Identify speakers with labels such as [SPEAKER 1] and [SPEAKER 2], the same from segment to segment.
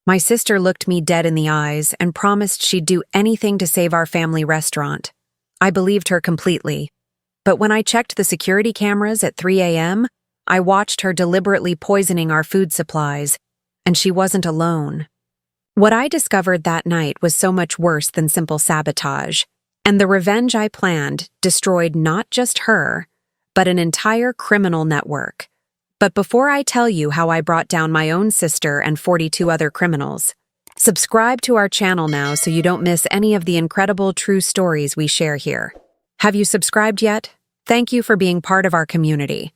[SPEAKER 1] My sister looked me dead in the eyes and promised she'd do anything to save our family restaurant. I believed her completely. But when I checked the security cameras at 3 a.m., I watched her deliberately poisoning our food supplies, and she wasn't alone. What I discovered that night was so much worse than simple sabotage, and the revenge I planned destroyed not just her, but an entire criminal network. But before I tell you how I brought down my own sister and 42 other criminals, subscribe to our channel now so you don't miss any of the incredible true stories we share here. Have you subscribed yet? Thank you for being part of our community.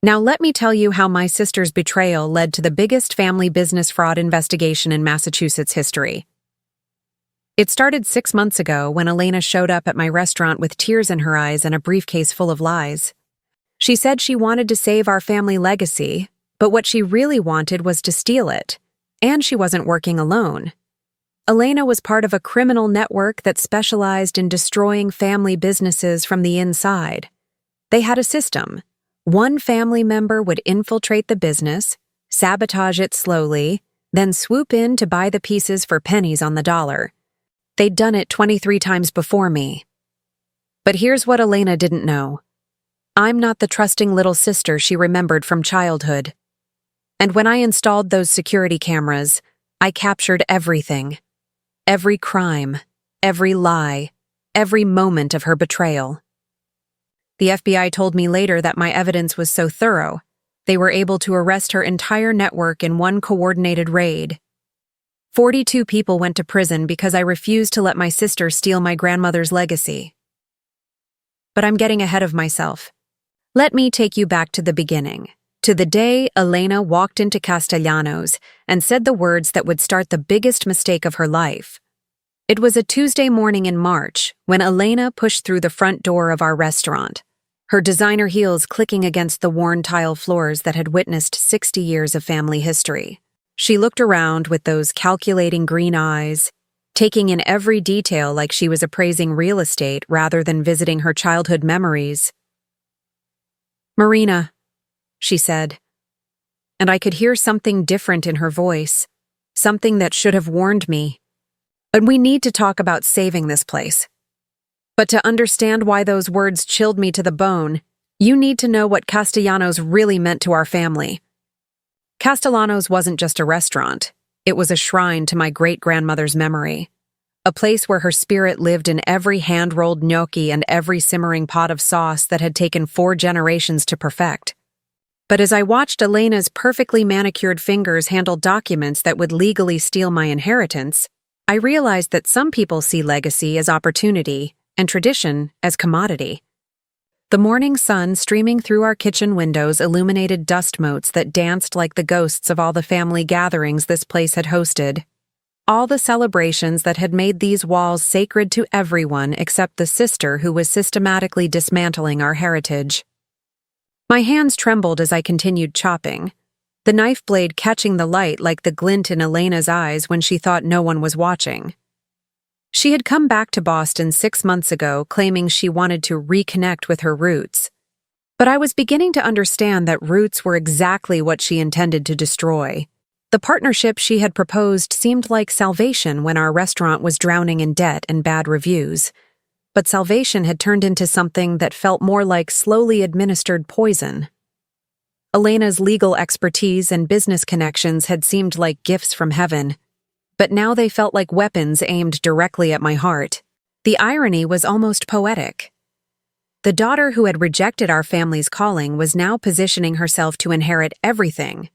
[SPEAKER 1] Now let me tell you how my sister's betrayal led to the biggest family business fraud investigation in Massachusetts history. It started 6 months ago when Elena showed up at my restaurant with tears in her eyes and a briefcase full of lies. She said she wanted to save our family legacy, but what she really wanted was to steal it, and she wasn't working alone. Elena was part of a criminal network that specialized in destroying family businesses from the inside. They had a system. One family member would infiltrate the business, sabotage it slowly, then swoop in to buy the pieces for pennies on the dollar. They'd done it 23 times before me. But here's what Elena didn't know. I'm not the trusting little sister she remembered from childhood. And when I installed those security cameras, I captured everything. Every crime, every lie, every moment of her betrayal. The FBI told me later that my evidence was so thorough, they were able to arrest her entire network in one coordinated raid. 42 people went to prison because I refused to let my sister steal my grandmother's legacy. But I'm getting ahead of myself. Let me take you back to the beginning, to the day Elena walked into Castellanos and said the words that would start the biggest mistake of her life. It was a Tuesday morning in March when Elena pushed through the front door of our restaurant, her designer heels clicking against the worn tile floors that had witnessed 60 years of family history. She looked around with those calculating green eyes, taking in every detail like she was appraising real estate rather than visiting her childhood memories. "Marina," she said, and I could hear something different in her voice, something that should have warned me. "And we need to talk about saving this place. But to understand why those words chilled me to the bone, you need to know what Castellanos really meant to our family." Castellanos wasn't just a restaurant, it was a shrine to my great-grandmother's memory. A place where her spirit lived in every hand-rolled gnocchi and every simmering pot of sauce that had taken 4 generations to perfect. But as I watched Elena's perfectly manicured fingers handle documents that would legally steal my inheritance, I realized that some people see legacy as opportunity and tradition as commodity. The morning sun streaming through our kitchen windows illuminated dust motes that danced like the ghosts of all the family gatherings this place had hosted. All the celebrations that had made these walls sacred to everyone except the sister who was systematically dismantling our heritage. My hands trembled as I continued chopping, the knife blade catching the light like the glint in Elena's eyes when she thought no one was watching. She had come back to Boston 6 months ago, claiming she wanted to reconnect with her roots. But I was beginning to understand that roots were exactly what she intended to destroy. The partnership she had proposed seemed like salvation when our restaurant was drowning in debt and bad reviews. But salvation had turned into something that felt more like slowly administered poison. Elena's legal expertise and business connections had seemed like gifts from heaven, but now they felt like weapons aimed directly at my heart. The irony was almost poetic. The daughter who had rejected our family's calling was now positioning herself to inherit everything,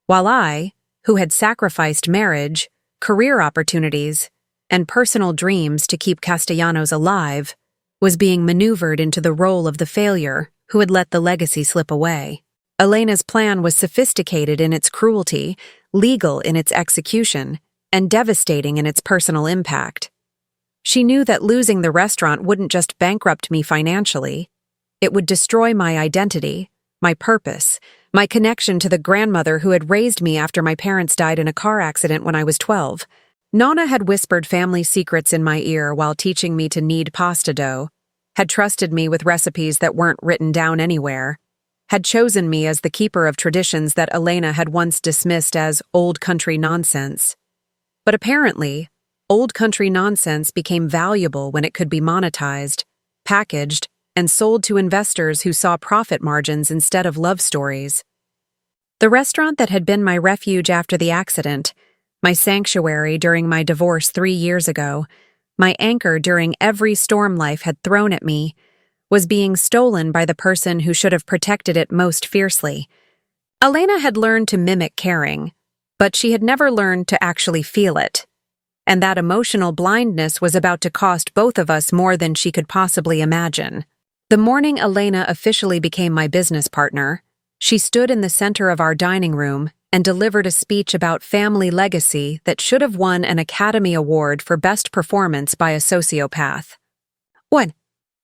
[SPEAKER 1] while I, who had sacrificed marriage, career opportunities, and personal dreams to keep Castellanos alive, was being maneuvered into the role of the failure who had let the legacy slip away. Elena's plan was sophisticated in its cruelty, legal in its execution, and devastating in its personal impact. She knew that losing the restaurant wouldn't just bankrupt me financially, it would destroy my identity, my purpose, my connection to the grandmother who had raised me after my parents died in a car accident when I was 12. Nonna had whispered family secrets in my ear while teaching me to knead pasta dough, had trusted me with recipes that weren't written down anywhere, had chosen me as the keeper of traditions that Elena had once dismissed as old country nonsense. But apparently, old country nonsense became valuable when it could be monetized, packaged, and sold to investors who saw profit margins instead of love stories. The restaurant that had been my refuge after the accident, my sanctuary during my divorce 3 years ago, my anchor during every storm life had thrown at me, was being stolen by the person who should have protected it most fiercely. Elena had learned to mimic caring, but she had never learned to actually feel it. And that emotional blindness was about to cost both of us more than she could possibly imagine. The morning Elena officially became my business partner, she stood in the center of our dining room and delivered a speech about family legacy that should have won an Academy Award for Best Performance by a sociopath. 1.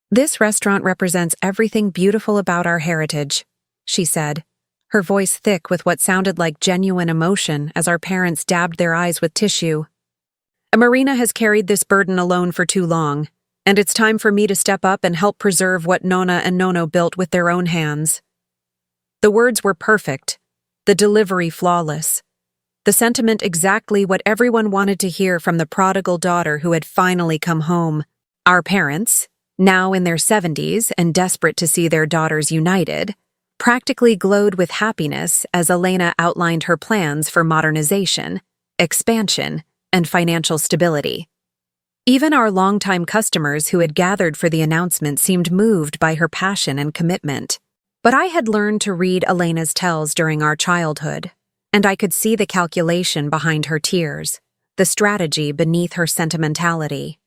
[SPEAKER 1] This restaurant represents everything beautiful about our heritage, she said, her voice thick with what sounded like genuine emotion as our parents dabbed their eyes with tissue. Marina has carried this burden alone for too long, and it's time for me to step up and help preserve what Nona and Nono built with their own hands. The words were perfect, the delivery flawless, the sentiment exactly what everyone wanted to hear from the prodigal daughter who had finally come home. Our parents, now in their 70s and desperate to see their daughters united, practically glowed with happiness as Elena outlined her plans for modernization, expansion, and financial stability. Even our longtime customers who had gathered for the announcement seemed moved by her passion and commitment. But I had learned to read Elena's tells during our childhood, and I could see the calculation behind her tears, the strategy beneath her sentimentality.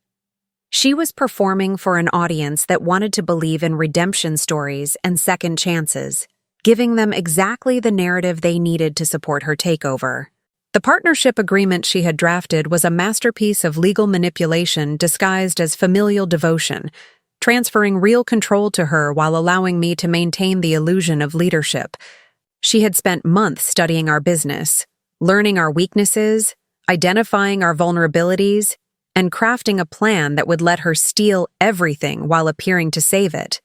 [SPEAKER 1] She was performing for an audience that wanted to believe in redemption stories and second chances, giving them exactly the narrative they needed to support her takeover. The partnership agreement she had drafted was a masterpiece of legal manipulation disguised as familial devotion, transferring real control to her while allowing me to maintain the illusion of leadership. She had spent months studying our business, learning our weaknesses, identifying our vulnerabilities, and crafting a plan that would let her steal everything while appearing to save it.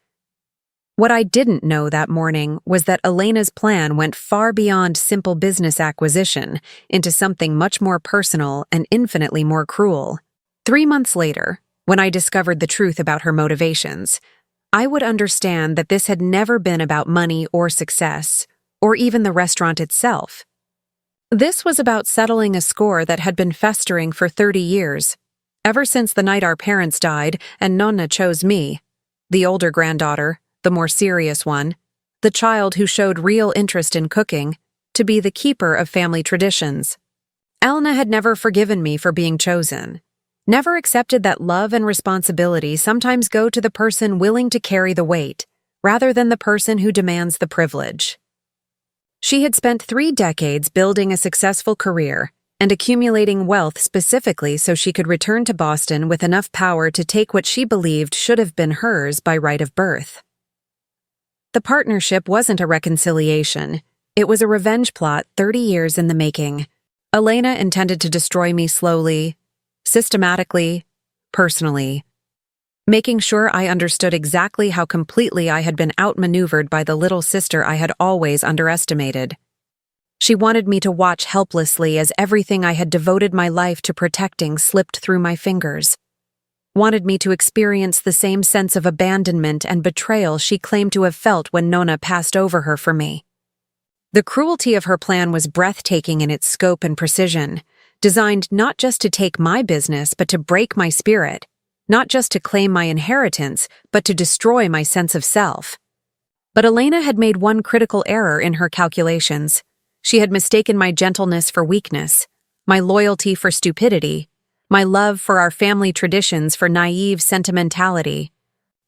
[SPEAKER 1] What I didn't know that morning was that Elena's plan went far beyond simple business acquisition into something much more personal and infinitely more cruel. 3 months later, when I discovered the truth about her motivations, I would understand that this had never been about money or success, or even the restaurant itself. This was about settling a score that had been festering for 30 years, ever since the night our parents died and Nonna chose me, the older granddaughter, the more serious one, the child who showed real interest in cooking, to be the keeper of family traditions. Elena had never forgiven me for being chosen, never accepted that love and responsibility sometimes go to the person willing to carry the weight, rather than the person who demands the privilege. She had spent 3 decades building a successful career and accumulating wealth specifically so she could return to Boston with enough power to take what she believed should have been hers by right of birth. The partnership wasn't a reconciliation. It was a revenge plot 30 years in the making. Elena intended to destroy me slowly, systematically, personally, making sure I understood exactly how completely I had been outmaneuvered by the little sister I had always underestimated. She wanted me to watch helplessly as everything I had devoted my life to protecting slipped through my fingers. Wanted me to experience the same sense of abandonment and betrayal she claimed to have felt when Nona passed over her for me. The cruelty of her plan was breathtaking in its scope and precision, designed not just to take my business but to break my spirit, not just to claim my inheritance but to destroy my sense of self. But Elena had made one critical error in her calculations. She had mistaken my gentleness for weakness, my loyalty for stupidity, my love for our family traditions for naive sentimentality.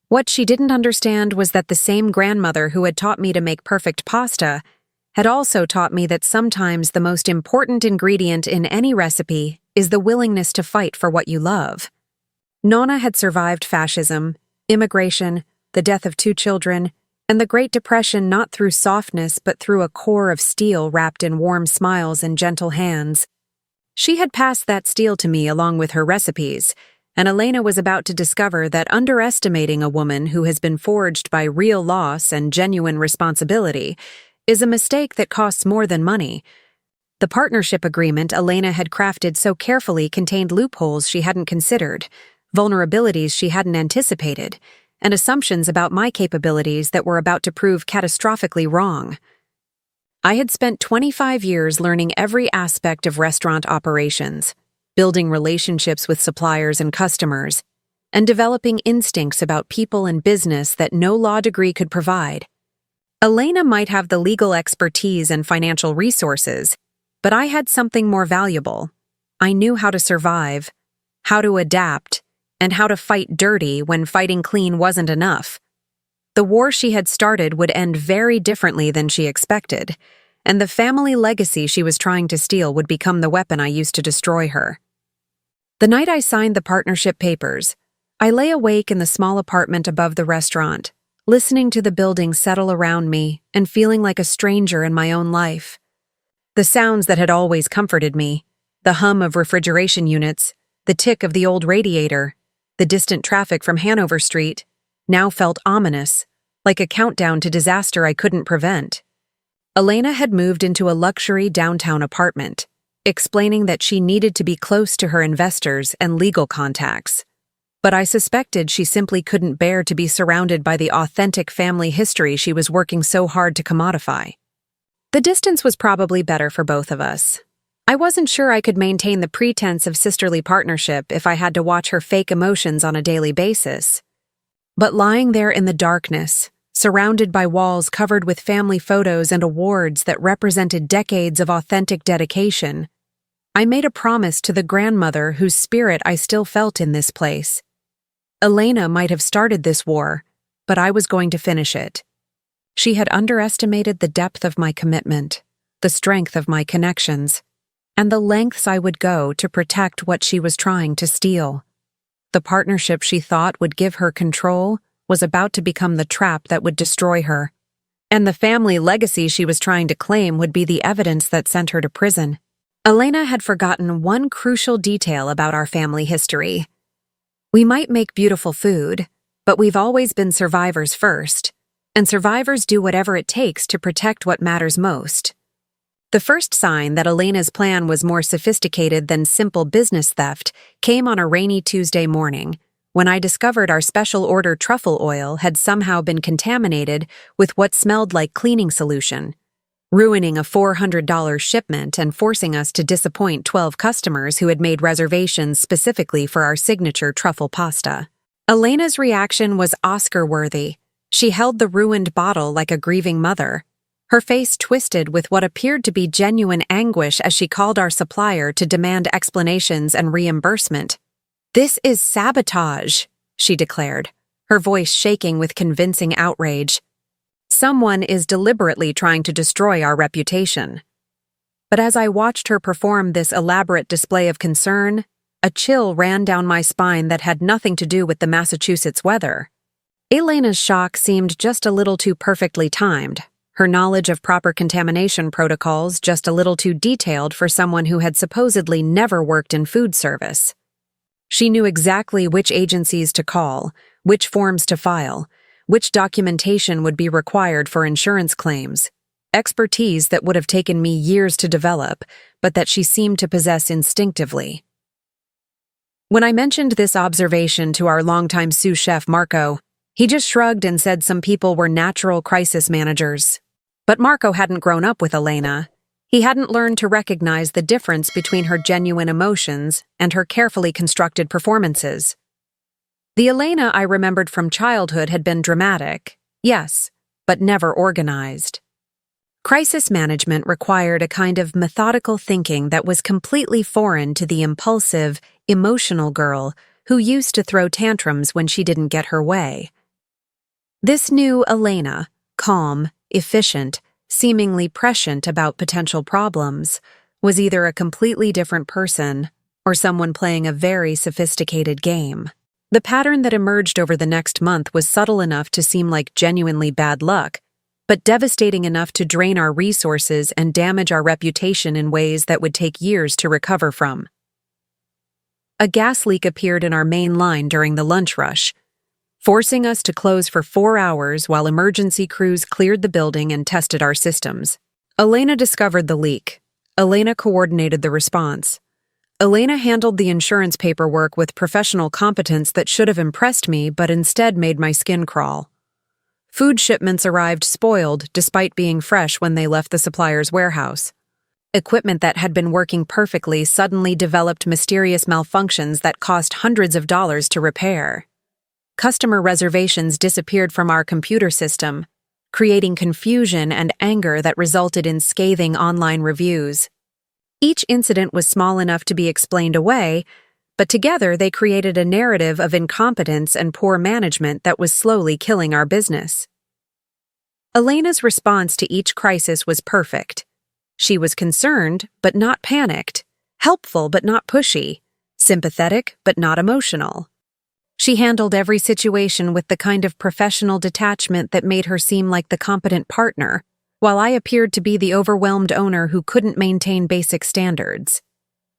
[SPEAKER 1] What she didn't understand was that the same grandmother who had taught me to make perfect pasta had also taught me that sometimes the most important ingredient in any recipe is the willingness to fight for what you love. Nona had survived fascism, immigration, the death of 2 children, and the Great Depression not through softness but through a core of steel wrapped in warm smiles and gentle hands. She had passed that steel to me along with her recipes, and Elena was about to discover that underestimating a woman who has been forged by real loss and genuine responsibility is a mistake that costs more than money. The partnership agreement Elena had crafted so carefully contained loopholes she hadn't considered, vulnerabilities she hadn't anticipated, and assumptions about my capabilities that were about to prove catastrophically wrong. I had spent 25 years learning every aspect of restaurant operations, building relationships with suppliers and customers, and developing instincts about people and business that no law degree could provide. Elena might have the legal expertise and financial resources, but I had something more valuable. I knew how to survive, how to adapt, and how to fight dirty when fighting clean wasn't enough. The war she had started would end very differently than she expected, and the family legacy she was trying to steal would become the weapon I used to destroy her. The night I signed the partnership papers, I lay awake in the small apartment above the restaurant, listening to the building settle around me and feeling like a stranger in my own life. The sounds that had always comforted me, the hum of refrigeration units, the tick of the old radiator, the distant traffic from Hanover Street, now felt ominous, like a countdown to disaster I couldn't prevent. Elena had moved into a luxury downtown apartment, explaining that she needed to be close to her investors and legal contacts. But I suspected she simply couldn't bear to be surrounded by the authentic family history she was working so hard to commodify. The distance was probably better for both of us. I wasn't sure I could maintain the pretense of sisterly partnership if I had to watch her fake emotions on a daily basis. But lying there in the darkness, surrounded by walls covered with family photos and awards that represented decades of authentic dedication, I made a promise to the grandmother whose spirit I still felt in this place. Elena might have started this war, but I was going to finish it. She had underestimated the depth of my commitment, the strength of my connections, and the lengths I would go to protect what she was trying to steal. The partnership she thought would give her control was about to become the trap that would destroy her, and the family legacy she was trying to claim would be the evidence that sent her to prison. Elena had forgotten one crucial detail about our family history. We might make beautiful food, but we've always been survivors first, and survivors do whatever it takes to protect what matters most. The first sign that Elena's plan was more sophisticated than simple business theft came on a rainy Tuesday morning, when I discovered our special order truffle oil had somehow been contaminated with what smelled like cleaning solution, ruining a $400 shipment and forcing us to disappoint 12 customers who had made reservations specifically for our signature truffle pasta. Elena's reaction was Oscar-worthy. She held the ruined bottle like a grieving mother, her face twisted with what appeared to be genuine anguish as she called our supplier to demand explanations and reimbursement. "This is sabotage," she declared, her voice shaking with convincing outrage. "Someone is deliberately trying to destroy our reputation." But as I watched her perform this elaborate display of concern, a chill ran down my spine that had nothing to do with the Massachusetts weather. Elena's shock seemed just a little too perfectly timed, her knowledge of proper contamination protocols just a little too detailed for someone who had supposedly never worked in food service. She knew exactly which agencies to call, which forms to file, which documentation would be required for insurance claims, expertise that would have taken me years to develop, but that she seemed to possess instinctively. When I mentioned this observation to our longtime sous chef Marco, he just shrugged and said some people were natural crisis managers. But Marco hadn't grown up with Elena. He hadn't learned to recognize the difference between her genuine emotions and her carefully constructed performances. The Elena I remembered from childhood had been dramatic, yes, but never organized. Crisis management required a kind of methodical thinking that was completely foreign to the impulsive, emotional girl who used to throw tantrums when she didn't get her way. This new Elena, calm, efficient, seemingly prescient about potential problems, was either a completely different person or someone playing a very sophisticated game. The pattern that emerged over the next month was subtle enough to seem like genuinely bad luck, but devastating enough to drain our resources and damage our reputation in ways that would take years to recover from. A gas leak appeared in our main line during the lunch rush, forcing us to close for 4 hours while emergency crews cleared the building and tested our systems. Elena discovered the leak. Elena coordinated the response. Elena handled the insurance paperwork with professional competence that should have impressed me but instead made my skin crawl. Food shipments arrived spoiled despite being fresh when they left the supplier's warehouse. Equipment that had been working perfectly suddenly developed mysterious malfunctions that cost hundreds of dollars to repair. Customer reservations disappeared from our computer system, creating confusion and anger that resulted in scathing online reviews. Each incident was small enough to be explained away, but together they created a narrative of incompetence and poor management that was slowly killing our business. Elena's response to each crisis was perfect. She was concerned, but not panicked, helpful but not pushy, sympathetic but not emotional. She handled every situation with the kind of professional detachment that made her seem like the competent partner, while I appeared to be the overwhelmed owner who couldn't maintain basic standards.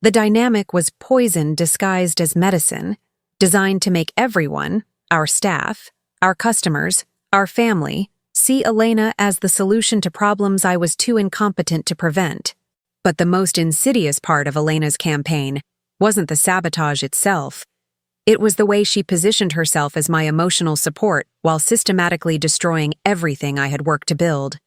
[SPEAKER 1] The dynamic was poison disguised as medicine, designed to make everyone, our staff, our customers, our family, see Elena as the solution to problems I was too incompetent to prevent. But the most insidious part of Elena's campaign wasn't the sabotage itself. It was the way she positioned herself as my emotional support while systematically destroying everything I had worked to build.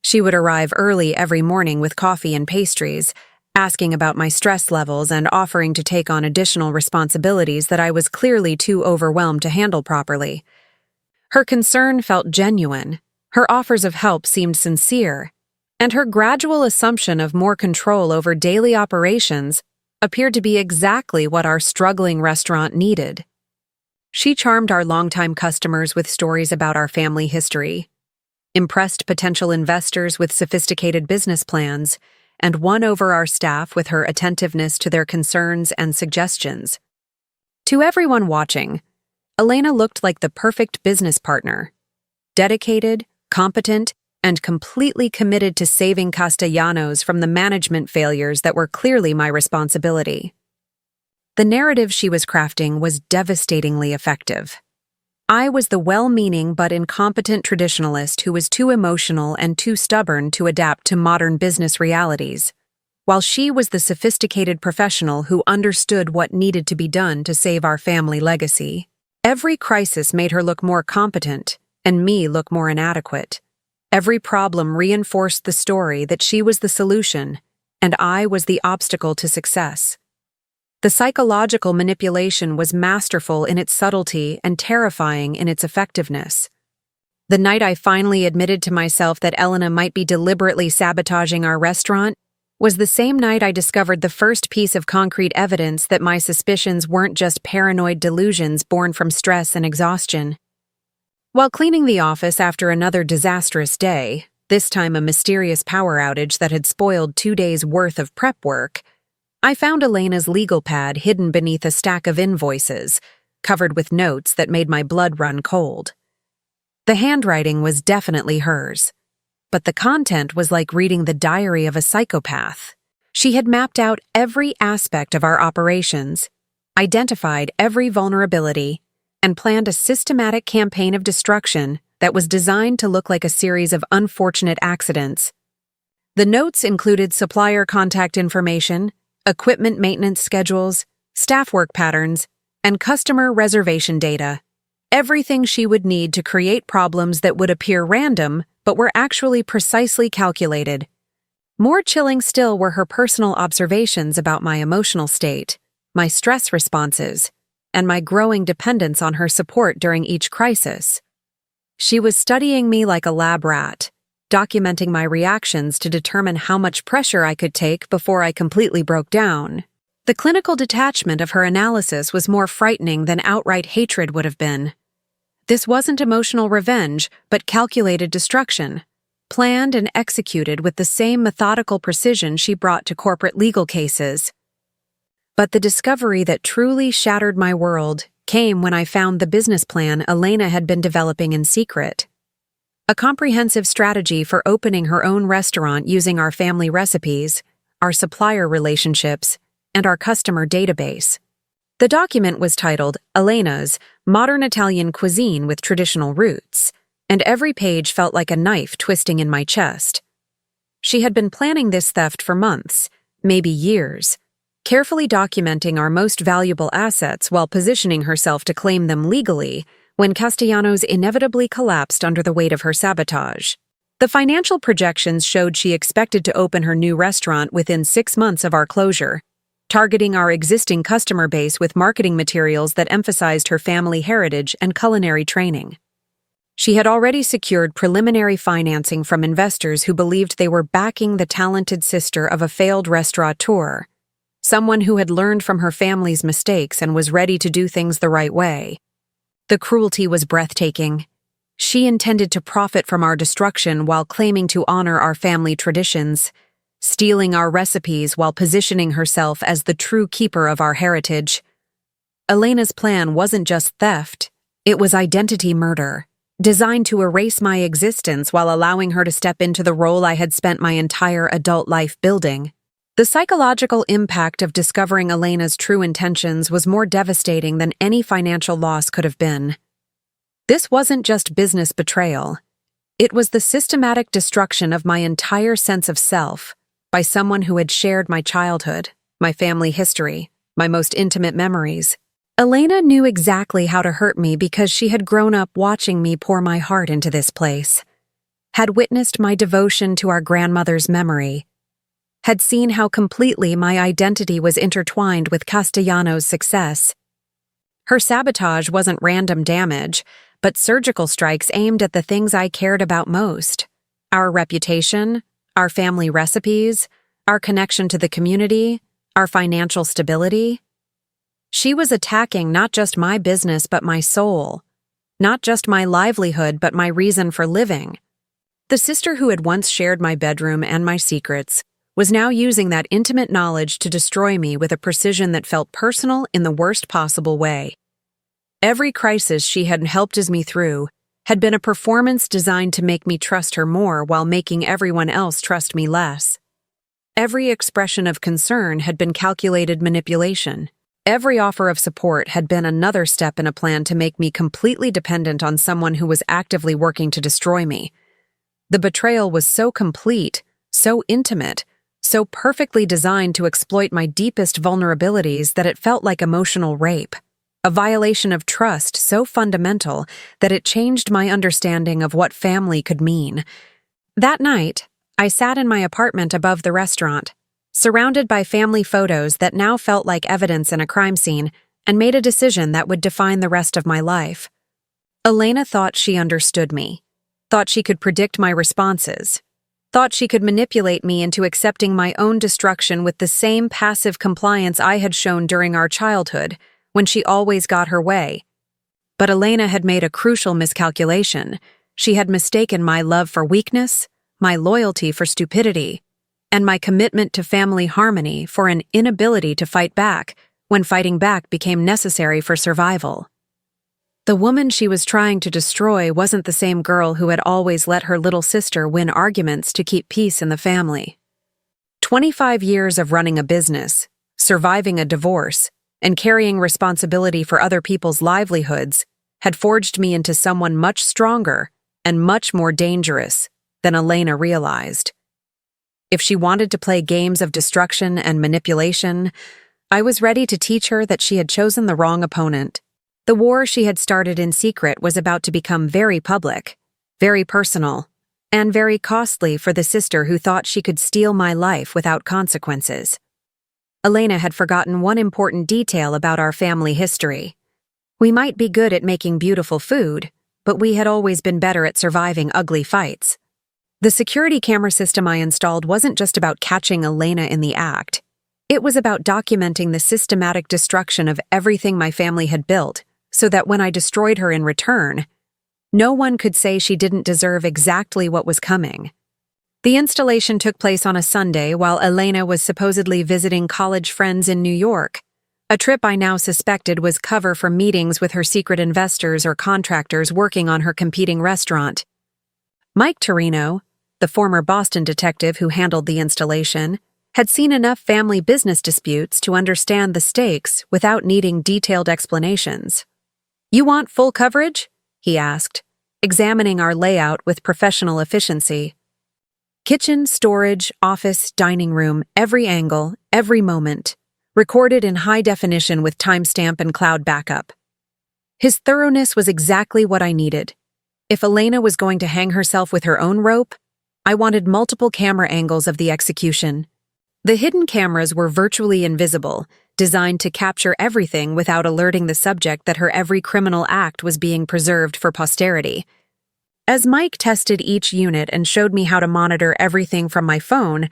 [SPEAKER 1] She would arrive early every morning with coffee and pastries, asking about my stress levels and offering to take on additional responsibilities that I was clearly too overwhelmed to handle properly. Her concern felt genuine, her offers of help seemed sincere, and her gradual assumption of more control over daily operations appeared to be exactly what our struggling restaurant needed. She charmed our longtime customers with stories about our family history, impressed potential investors with sophisticated business plans, and won over our staff with her attentiveness to their concerns and suggestions. To everyone watching, Elena looked like the perfect business partner, dedicated, competent, and completely committed to saving Castellanos from the management failures that were clearly my responsibility. The narrative she was crafting was devastatingly effective. I was the well-meaning but incompetent traditionalist who was too emotional and too stubborn to adapt to modern business realities, while she was the sophisticated professional who understood what needed to be done to save our family legacy. Every crisis made her look more competent, and me look more inadequate. Every problem reinforced the story that she was the solution, and I was the obstacle to success. The psychological manipulation was masterful in its subtlety and terrifying in its effectiveness. The night I finally admitted to myself that Elena might be deliberately sabotaging our restaurant was the same night I discovered the first piece of concrete evidence that my suspicions weren't just paranoid delusions born from stress and exhaustion. While cleaning the office after another disastrous day, this time a mysterious power outage that had spoiled 2 days' worth of prep work, I found Elena's legal pad hidden beneath a stack of invoices, covered with notes that made my blood run cold. The handwriting was definitely hers, but the content was like reading the diary of a psychopath. She had mapped out every aspect of our operations, identified every vulnerability, and planned a systematic campaign of destruction that was designed to look like a series of unfortunate accidents. The notes included supplier contact information, equipment maintenance schedules, staff work patterns, and customer reservation data. Everything she would need to create problems that would appear random but were actually precisely calculated. More chilling still were her personal observations about my emotional state, my stress responses, and my growing dependence on her support during each crisis. She was studying me like a lab rat, documenting my reactions to determine how much pressure I could take before I completely broke down. The clinical detachment of her analysis was more frightening than outright hatred would have been. This wasn't emotional revenge, but calculated destruction, planned and executed with the same methodical precision she brought to corporate legal cases. But the discovery that truly shattered my world came when I found the business plan Elena had been developing in secret. A comprehensive strategy for opening her own restaurant using our family recipes, our supplier relationships, and our customer database. The document was titled Elena's Modern Italian Cuisine with Traditional Roots, and every page felt like a knife twisting in my chest. She had been planning this theft for months, maybe years, carefully documenting our most valuable assets while positioning herself to claim them legally when Castellanos inevitably collapsed under the weight of her sabotage. The financial projections showed she expected to open her new restaurant within 6 months of our closure, targeting our existing customer base with marketing materials that emphasized her family heritage and culinary training. She had already secured preliminary financing from investors who believed they were backing the talented sister of a failed restaurateur, someone who had learned from her family's mistakes and was ready to do things the right way. The cruelty was breathtaking. She intended to profit from our destruction while claiming to honor our family traditions, stealing our recipes while positioning herself as the true keeper of our heritage. Elena's plan wasn't just theft, it was identity murder, designed to erase my existence while allowing her to step into the role I had spent my entire adult life building. The psychological impact of discovering Elena's true intentions was more devastating than any financial loss could have been. This wasn't just business betrayal. It was the systematic destruction of my entire sense of self by someone who had shared my childhood, my family history, my most intimate memories. Elena knew exactly how to hurt me because she had grown up watching me pour my heart into this place, had witnessed my devotion to our grandmother's memory, had seen how completely my identity was intertwined with Castellanos' success. Her sabotage wasn't random damage, but surgical strikes aimed at the things I cared about most: our reputation, our family recipes, our connection to the community, our financial stability. She was attacking not just my business but my soul, not just my livelihood but my reason for living. The sister who had once shared my bedroom and my secrets was now using that intimate knowledge to destroy me with a precision that felt personal in the worst possible way. Every crisis she had helped me through had been a performance designed to make me trust her more while making everyone else trust me less. Every expression of concern had been calculated manipulation. Every offer of support had been another step in a plan to make me completely dependent on someone who was actively working to destroy me. The betrayal was so complete, so intimate, so perfectly designed to exploit my deepest vulnerabilities that it felt like emotional rape, a violation of trust so fundamental that it changed my understanding of what family could mean. That night, I sat in my apartment above the restaurant, surrounded by family photos that now felt like evidence in a crime scene, and made a decision that would define the rest of my life. Elena thought she understood me, thought she could predict my responses, thought she could manipulate me into accepting my own destruction with the same passive compliance I had shown during our childhood, when she always got her way. But Elena had made a crucial miscalculation. She had mistaken my love for weakness, my loyalty for stupidity, and my commitment to family harmony for an inability to fight back when fighting back became necessary for survival. The woman she was trying to destroy wasn't the same girl who had always let her little sister win arguments to keep peace in the family. 25 years of running a business, surviving a divorce, and carrying responsibility for other people's livelihoods had forged me into someone much stronger and much more dangerous than Elena realized. If she wanted to play games of destruction and manipulation, I was ready to teach her that she had chosen the wrong opponent. The war she had started in secret was about to become very public, very personal, and very costly for the sister who thought she could steal my life without consequences. Elena had forgotten one important detail about our family history. We might be good at making beautiful food, but we had always been better at surviving ugly fights. The security camera system I installed wasn't just about catching Elena in the act. It was about documenting the systematic destruction of everything my family had built, so that when I destroyed her in return, no one could say she didn't deserve exactly what was coming. The installation took place on a Sunday while Elena was supposedly visiting college friends in New York, a trip I now suspected was cover for meetings with her secret investors or contractors working on her competing restaurant. Mike Torino, the former Boston detective who handled the installation, had seen enough family business disputes to understand the stakes without needing detailed explanations. "You want full coverage?" he asked, examining our layout with professional efficiency. Kitchen, storage, office, dining room, every angle, every moment, recorded in high definition with timestamp and cloud backup. His thoroughness was exactly what I needed. If Elena was going to hang herself with her own rope, I wanted multiple camera angles of the execution. The hidden cameras were virtually invisible, designed to capture everything without alerting the subject that her every criminal act was being preserved for posterity. As Mike tested each unit and showed me how to monitor everything from my phone,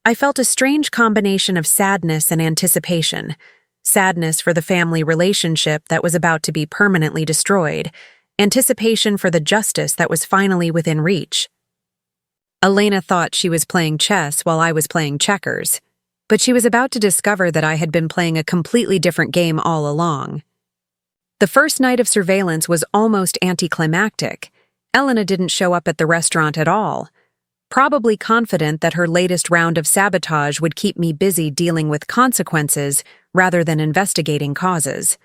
[SPEAKER 1] I felt a strange combination of sadness and anticipation. Sadness for the family relationship that was about to be permanently destroyed, anticipation for the justice that was finally within reach. Elena thought she was playing chess while I was playing checkers, but she was about to discover that I had been playing a completely different game all along. The first night of surveillance was almost anticlimactic. Elena didn't show up at the restaurant at all, probably confident that her latest round of sabotage would keep me busy dealing with consequences rather than investigating causes.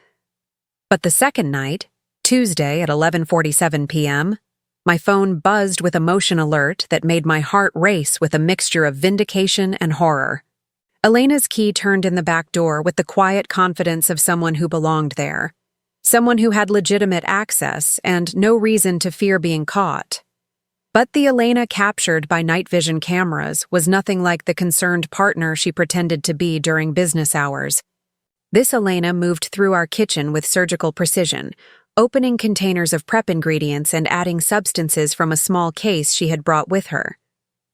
[SPEAKER 1] But the second night, Tuesday at 11:47 p.m., my phone buzzed with a motion alert that made my heart race with a mixture of vindication and horror. Elena's key turned in the back door with the quiet confidence of someone who belonged there. Someone who had legitimate access and no reason to fear being caught. But the Elena captured by night vision cameras was nothing like the concerned partner she pretended to be during business hours. This Elena moved through our kitchen with surgical precision, opening containers of prep ingredients and adding substances from a small case she had brought with her.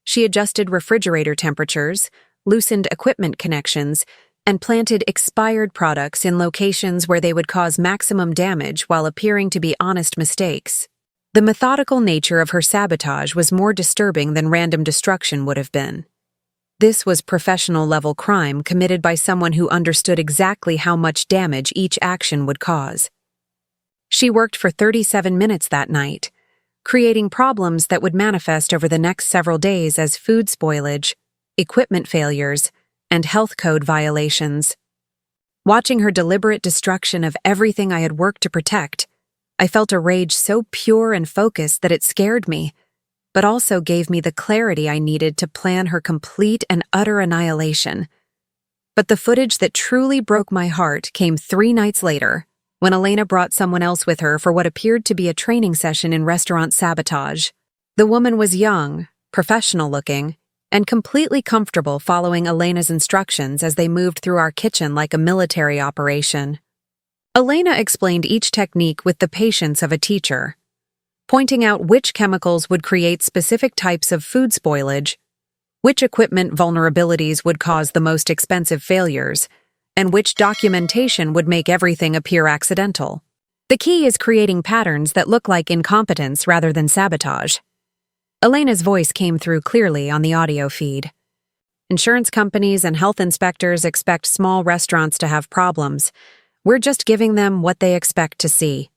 [SPEAKER 1] She adjusted refrigerator temperatures, loosened equipment connections, and planted expired products in locations where they would cause maximum damage while appearing to be honest mistakes. The methodical nature of her sabotage was more disturbing than random destruction would have been. This was professional-level crime committed by someone who understood exactly how much damage each action would cause. She worked for 37 minutes that night, creating problems that would manifest over the next several days as food spoilage, equipment failures, and health code violations. Watching her deliberate destruction of everything I had worked to protect, I felt a rage so pure and focused that it scared me, but also gave me the clarity I needed to plan her complete and utter annihilation. But the footage that truly broke my heart came 3 nights later, when Elena brought someone else with her for what appeared to be a training session in restaurant sabotage. The woman was young, professional-looking, and completely comfortable following Elena's instructions as they moved through our kitchen like a military operation. Elena explained each technique with the patience of a teacher, pointing out which chemicals would create specific types of food spoilage, which equipment vulnerabilities would cause the most expensive failures, and which documentation would make everything appear accidental. The key is creating patterns that look like incompetence rather than sabotage. Elena's voice came through clearly on the audio feed. Insurance companies and health inspectors expect small restaurants to have problems. We're just giving them what they expect to see.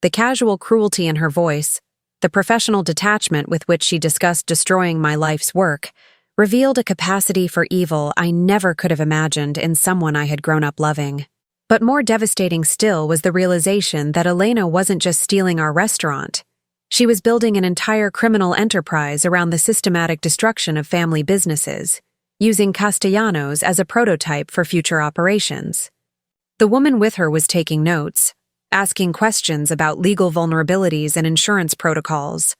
[SPEAKER 1] The casual cruelty in her voice, the professional detachment with which she discussed destroying my life's work, revealed a capacity for evil I never could have imagined in someone I had grown up loving. But more devastating still was the realization that Elena wasn't just stealing our restaurant. She was building an entire criminal enterprise around the systematic destruction of family businesses, using Castellanos as a prototype for future operations. The woman with her was taking notes, asking questions about legal vulnerabilities and insurance protocols,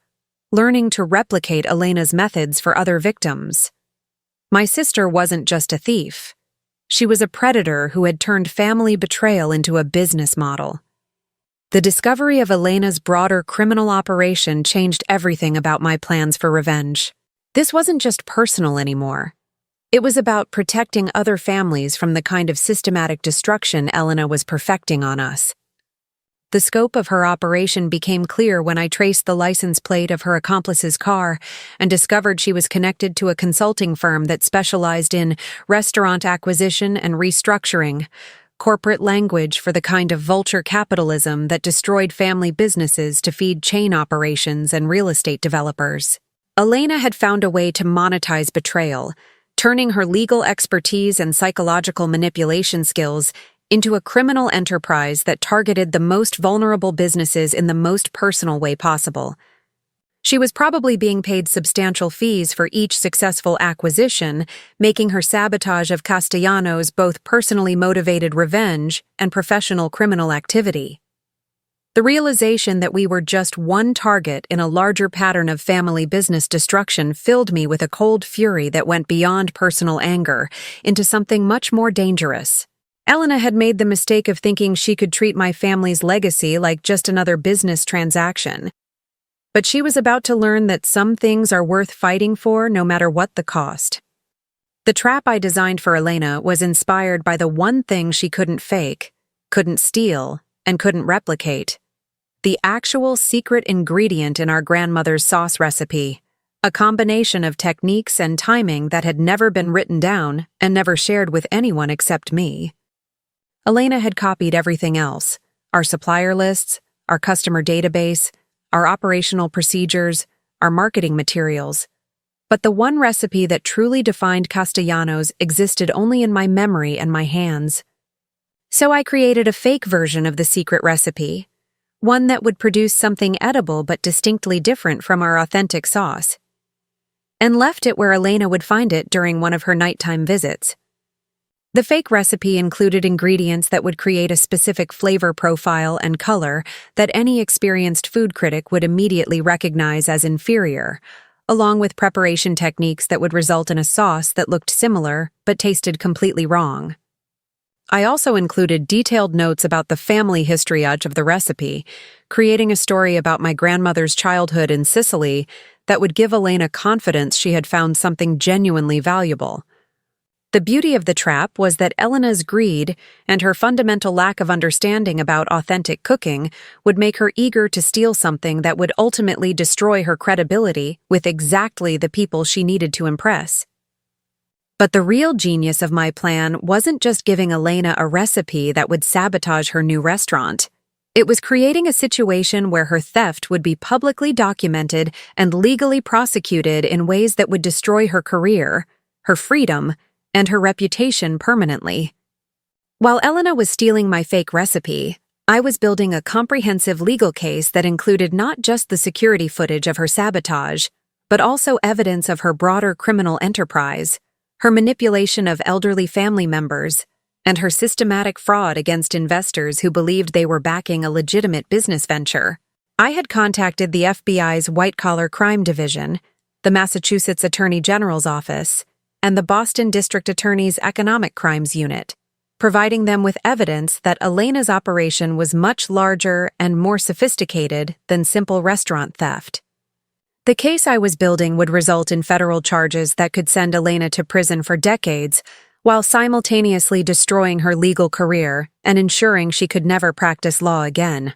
[SPEAKER 1] learning to replicate Elena's methods for other victims. My sister wasn't just a thief. She was a predator who had turned family betrayal into a business model. The discovery of Elena's broader criminal operation changed everything about my plans for revenge. This wasn't just personal anymore. It was about protecting other families from the kind of systematic destruction Elena was perfecting on us. The scope of her operation became clear when I traced the license plate of her accomplice's car and discovered she was connected to a consulting firm that specialized in restaurant acquisition and restructuring, corporate language for the kind of vulture capitalism that destroyed family businesses to feed chain operations and real estate developers. Elena had found a way to monetize betrayal, turning her legal expertise and psychological manipulation skills into a criminal enterprise that targeted the most vulnerable businesses in the most personal way possible. She was probably being paid substantial fees for each successful acquisition, making her sabotage of Castellanos both personally motivated revenge and professional criminal activity. The realization that we were just one target in a larger pattern of family business destruction filled me with a cold fury that went beyond personal anger into something much more dangerous. Elena had made the mistake of thinking she could treat my family's legacy like just another business transaction. But she was about to learn that some things are worth fighting for no matter what the cost. The trap I designed for Elena was inspired by the one thing she couldn't fake, couldn't steal, and couldn't replicate: the actual secret ingredient in our grandmother's sauce recipe, a combination of techniques and timing that had never been written down and never shared with anyone except me. Elena had copied everything else: our supplier lists, our customer database, our operational procedures, our marketing materials. But the one recipe that truly defined Castellanos existed only in my memory and my hands. So I created a fake version of the secret recipe, one that would produce something edible but distinctly different from our authentic sauce, and left it where Elena would find it during one of her nighttime visits. The fake recipe included ingredients that would create a specific flavor profile and color that any experienced food critic would immediately recognize as inferior, along with preparation techniques that would result in a sauce that looked similar but tasted completely wrong. I also included detailed notes about the family history of the recipe, creating a story about my grandmother's childhood in Sicily that would give Elena confidence she had found something genuinely valuable. The beauty of the trap was that Elena's greed and her fundamental lack of understanding about authentic cooking would make her eager to steal something that would ultimately destroy her credibility with exactly the people she needed to impress. But the real genius of my plan wasn't just giving Elena a recipe that would sabotage her new restaurant. It was creating a situation where her theft would be publicly documented and legally prosecuted in ways that would destroy her career, her freedom, and her reputation permanently. While Elena was stealing my fake recipe, I was building a comprehensive legal case that included not just the security footage of her sabotage, but also evidence of her broader criminal enterprise, her manipulation of elderly family members, and her systematic fraud against investors who believed they were backing a legitimate business venture. I had contacted the FBI's White-Collar Crime Division, the Massachusetts Attorney General's office, and the Boston District Attorney's Economic Crimes Unit, providing them with evidence that Elena's operation was much larger and more sophisticated than simple restaurant theft. The case I was building would result in federal charges that could send Elena to prison for decades, while simultaneously destroying her legal career and ensuring she could never practice law again.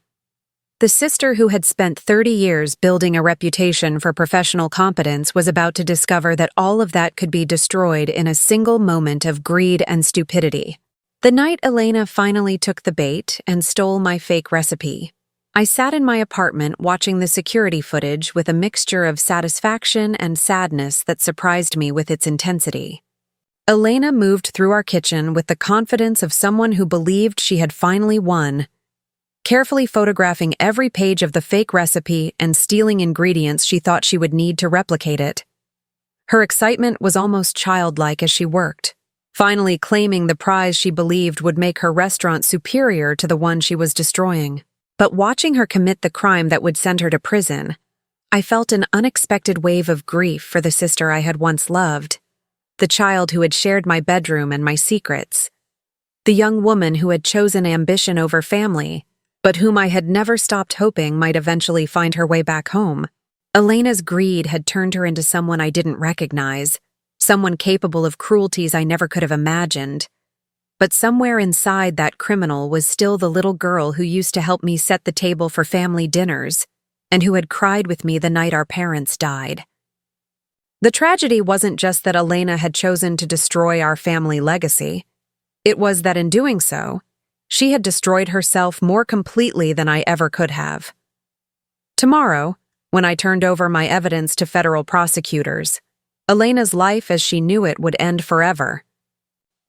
[SPEAKER 1] The sister who had spent 30 years building a reputation for professional competence was about to discover that all of that could be destroyed in a single moment of greed and stupidity. The night Elena finally took the bait and stole my fake recipe, I sat in my apartment watching the security footage with a mixture of satisfaction and sadness that surprised me with its intensity. Elena moved through our kitchen with the confidence of someone who believed she had finally won, carefully photographing every page of the fake recipe and stealing ingredients she thought she would need to replicate it. Her excitement was almost childlike as she worked, finally claiming the prize she believed would make her restaurant superior to the one she was destroying. But watching her commit the crime that would send her to prison, I felt an unexpected wave of grief for the sister I had once loved, the child who had shared my bedroom and my secrets, the young woman who had chosen ambition over family, but whom I had never stopped hoping might eventually find her way back home. Elena's greed had turned her into someone I didn't recognize, someone capable of cruelties I never could have imagined. But somewhere inside that criminal was still the little girl who used to help me set the table for family dinners, and who had cried with me the night our parents died. The tragedy wasn't just that Elena had chosen to destroy our family legacy. It was that in doing so, she had destroyed herself more completely than I ever could have. Tomorrow, when I turned over my evidence to federal prosecutors, Elena's life as she knew it would end forever.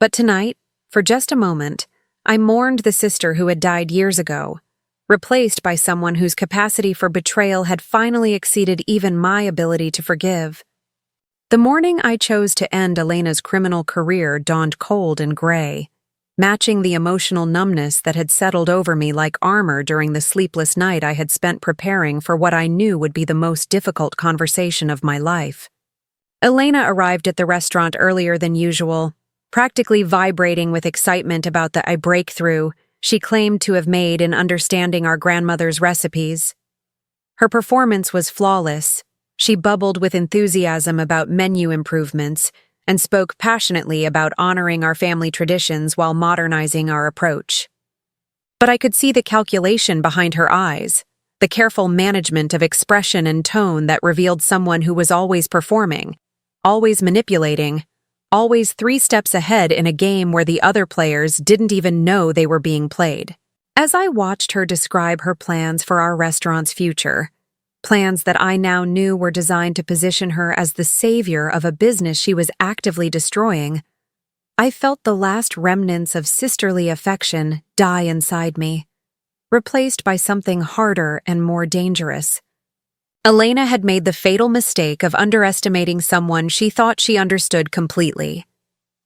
[SPEAKER 1] But tonight, for just a moment, I mourned the sister who had died years ago, replaced by someone whose capacity for betrayal had finally exceeded even my ability to forgive. The morning I chose to end Elena's criminal career dawned cold and gray, matching the emotional numbness that had settled over me like armor during the sleepless night I had spent preparing for what I knew would be the most difficult conversation of my life. Elena arrived at the restaurant earlier than usual, practically vibrating with excitement about the breakthrough she claimed to have made in understanding our grandmother's recipes. Her performance was flawless. She bubbled with enthusiasm about menu improvements and spoke passionately about honoring our family traditions while modernizing our approach. But I could see the calculation behind her eyes, the careful management of expression and tone that revealed someone who was always performing, always manipulating, always 3 steps ahead in a game where the other players didn't even know they were being played. As I watched her describe her plans for our restaurant's future, plans that I now knew were designed to position her as the savior of a business she was actively destroying, I felt the last remnants of sisterly affection die inside me, replaced by something harder and more dangerous. Elena had made the fatal mistake of underestimating someone she thought she understood completely,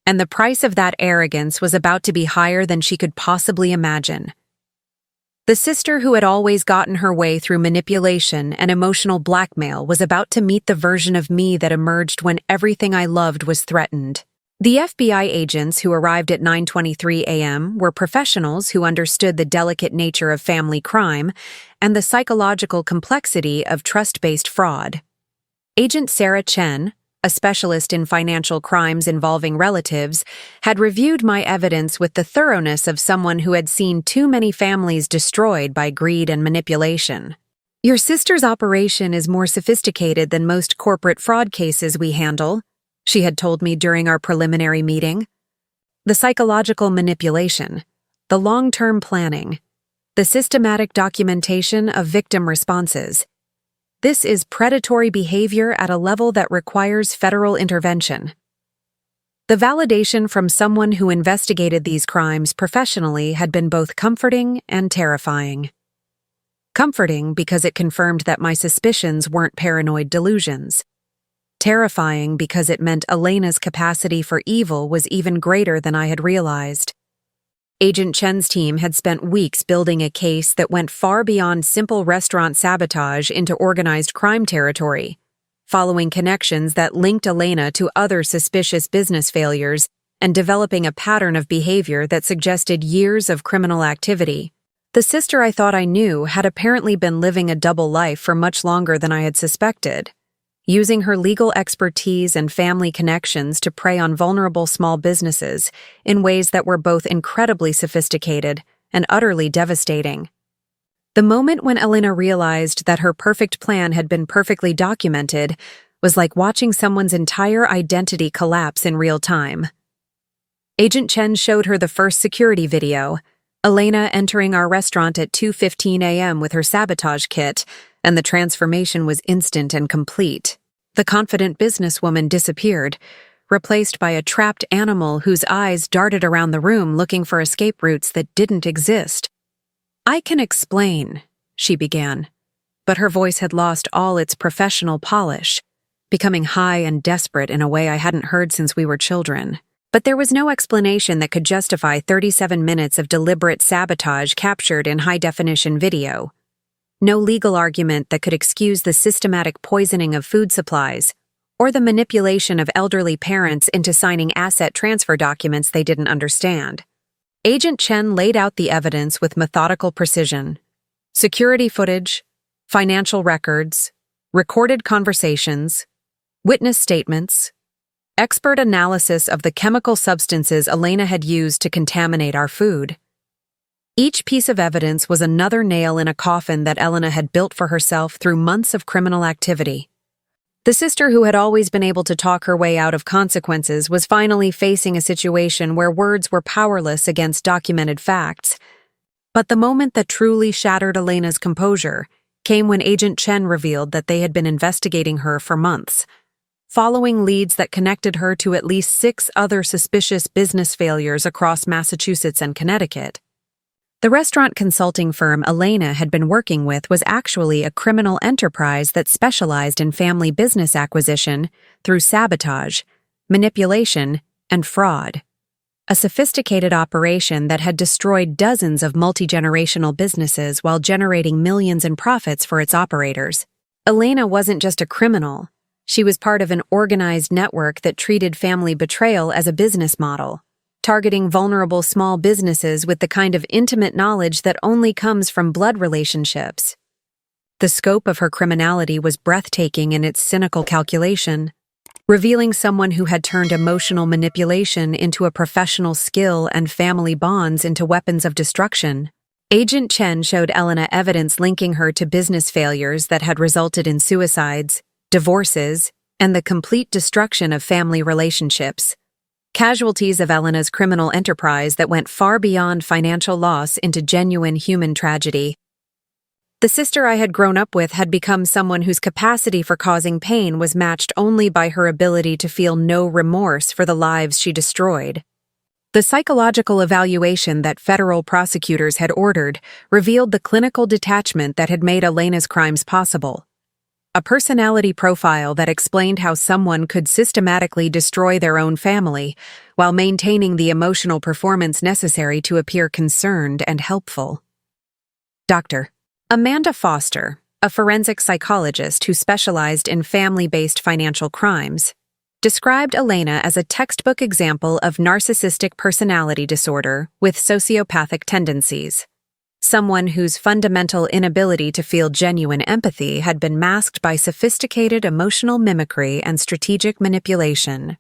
[SPEAKER 1] and the price of that arrogance was about to be higher than she could possibly imagine. The sister who had always gotten her way through manipulation and emotional blackmail was about to meet the version of me that emerged when everything I loved was threatened. The FBI agents who arrived at 9:23 a.m. were professionals who understood the delicate nature of family crime and the psychological complexity of trust-based fraud. Agent Sarah Chen, a specialist in financial crimes involving relatives, had reviewed my evidence with the thoroughness of someone who had seen too many families destroyed by greed and manipulation. "Your sister's operation is more sophisticated than most corporate fraud cases we handle," she had told me during our preliminary meeting. "The psychological manipulation, the long-term planning, the systematic documentation of victim responses. This is predatory behavior at a level that requires federal intervention." The validation from someone who investigated these crimes professionally had been both comforting and terrifying. Comforting because it confirmed that my suspicions weren't paranoid delusions. Terrifying because it meant Elena's capacity for evil was even greater than I had realized. Agent Chen's team had spent weeks building a case that went far beyond simple restaurant sabotage into organized crime territory, following connections that linked Elena to other suspicious business failures and developing a pattern of behavior that suggested years of criminal activity. The sister I thought I knew had apparently been living a double life for much longer than I had suspected, using her legal expertise and family connections to prey on vulnerable small businesses in ways that were both incredibly sophisticated and utterly devastating. The moment when Elena realized that her perfect plan had been perfectly documented was like watching someone's entire identity collapse in real time. Agent Chen showed her the first security video, Elena entering our restaurant at 2:15 a.m. with her sabotage kit, and the transformation was instant and complete. The confident businesswoman disappeared, replaced by a trapped animal whose eyes darted around the room looking for escape routes that didn't exist. "I can explain," she began, but her voice had lost all its professional polish, becoming high and desperate in a way I hadn't heard since we were children. But there was no explanation that could justify 37 minutes of deliberate sabotage captured in high-definition video. No legal argument that could excuse the systematic poisoning of food supplies or the manipulation of elderly parents into signing asset transfer documents they didn't understand. Agent Chen laid out the evidence with methodical precision. Security footage, financial records, recorded conversations, witness statements, expert analysis of the chemical substances Elena had used to contaminate our food. Each piece of evidence was another nail in a coffin that Elena had built for herself through months of criminal activity. The sister who had always been able to talk her way out of consequences was finally facing a situation where words were powerless against documented facts. But the moment that truly shattered Elena's composure came when Agent Chen revealed that they had been investigating her for months. following leads that connected her to at least 6 other suspicious business failures across Massachusetts and Connecticut. The restaurant consulting firm Elena had been working with was actually a criminal enterprise that specialized in family business acquisition through sabotage, manipulation, and fraud. A sophisticated operation that had destroyed dozens of multi-generational businesses while generating millions in profits for its operators. Elena wasn't just a criminal. She was part of an organized network that treated family betrayal as a business model, targeting vulnerable small businesses with the kind of intimate knowledge that only comes from blood relationships. The scope of her criminality was breathtaking in its cynical calculation, revealing someone who had turned emotional manipulation into a professional skill and family bonds into weapons of destruction. Agent Chen showed Elena evidence linking her to business failures that had resulted in suicides, divorces, and the complete destruction of family relationships. Casualties of Elena's criminal enterprise that went far beyond financial loss into genuine human tragedy. The sister I had grown up with had become someone whose capacity for causing pain was matched only by her ability to feel no remorse for the lives she destroyed. The psychological evaluation that federal prosecutors had ordered revealed the clinical detachment that had made Elena's crimes possible. A personality profile that explained how someone could systematically destroy their own family while maintaining the emotional performance necessary to appear concerned and helpful. Dr. Amanda Foster, a forensic psychologist who specialized in family-based financial crimes, described Elena as a textbook example of narcissistic personality disorder with sociopathic tendencies. Someone whose fundamental inability to feel genuine empathy had been masked by sophisticated emotional mimicry and strategic manipulation.